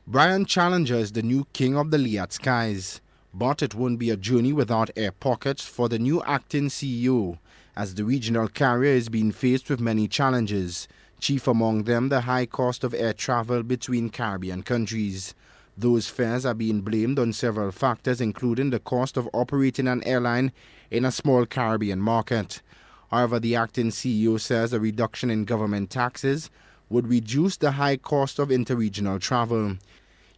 Brian Challenger is the new king of the LIAT skies, but it won't be a journey without air pockets for the new acting CEO, as the regional carrier is being faced with many challenges, chief among them the high cost of air travel between Caribbean countries. Those fares are being blamed on several factors, including the cost of operating an airline in a small Caribbean market. However, the acting CEO says a reduction in government taxes would reduce the high cost of interregional travel.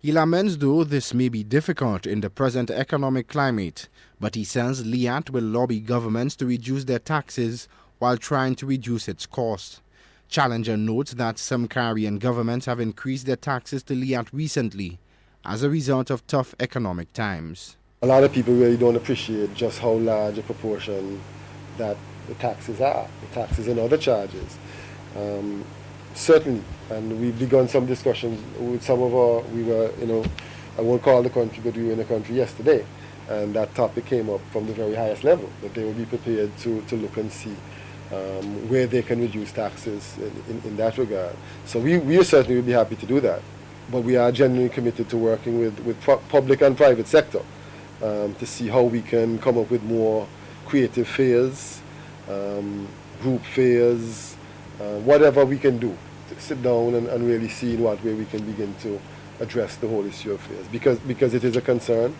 He laments, though, this may be difficult in the present economic climate, but he says LIAT will lobby governments to reduce their taxes while trying to reduce its cost. Challenger notes that some Caribbean governments have increased their taxes to LIAT recently as a result of tough economic times. A lot of people really don't appreciate just how large a proportion that the taxes are, the taxes and other charges. Certainly, and we've begun some discussions with some of I won't call the country, but we were in the country yesterday, and that topic came up from the very highest level, that they will be prepared to look and see where they can reduce taxes in that regard. So we certainly would be happy to do that, but we are genuinely committed to working with public and private sector to see how we can come up with more creative fares, group fares, whatever we can do to sit down and really see in what way we can begin to address the whole issue of fares, because it is a concern.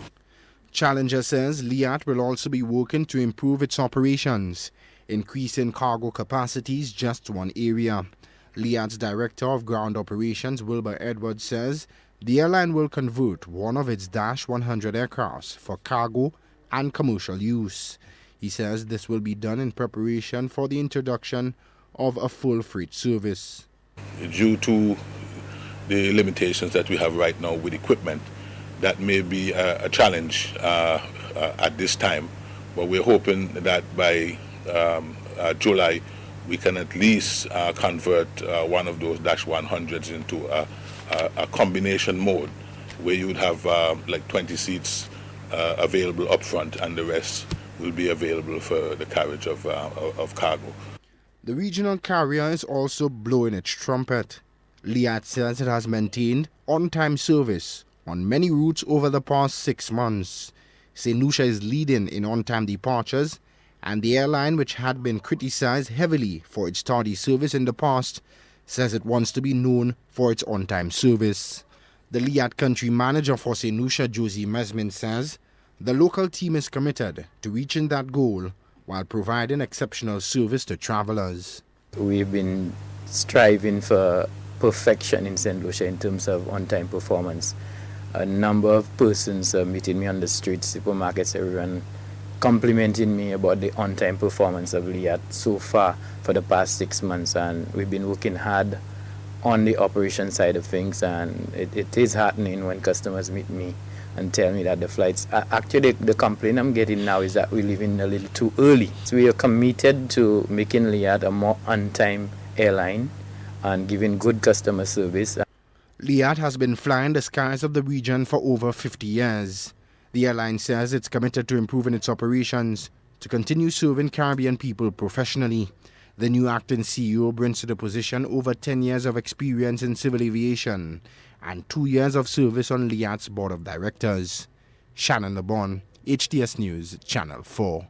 Challenger says LIAT will also be working to improve its operations, increasing cargo capacities just one area. LIAT's Director of Ground Operations, Wilbur Edwards, says the airline will convert one of its Dash 100 aircrafts for cargo and commercial use. He says this will be done in preparation for the introduction of a full freight service. Due to the limitations that we have right now with equipment, that may be a challenge at this time, but we're hoping that by July we can at least convert one of those Dash 100s into a combination mode where you would have like 20 seats available up front and the rest will be available for the carriage of cargo. The regional carrier is also blowing its trumpet. LIAT says it has maintained on-time service on many routes over the past 6 months. St.Lucia is leading in on-time departures, and the airline, which had been criticized heavily for its tardy service in the past, says it wants to be known for its on-time service. The LIAT country manager for St.Lucia, Josie Mesmin, says the local team is committed to reaching that goal while providing exceptional service to travelers. We've been striving for perfection in St. Lucia in terms of on-time performance. A number of persons meeting me on the streets, supermarkets, everyone complimenting me about the on-time performance of LIAT so far for the past 6 months, and we've been working hard on the operation side of things, and it is heartening when customers meet me and tell me that the flights, actually the complaint I'm getting now is that we're leaving a little too early. So we are committed to making LIAT a more on-time airline and giving good customer service. LIAT has been flying the skies of the region for over 50 years. The airline says it's committed to improving its operations to continue serving Caribbean people professionally. The new acting CEO brings to the position over 10 years of experience in civil aviation and 2 years of service on LIAT's board of directors. Shannon LeBon, HTS News, Channel 4.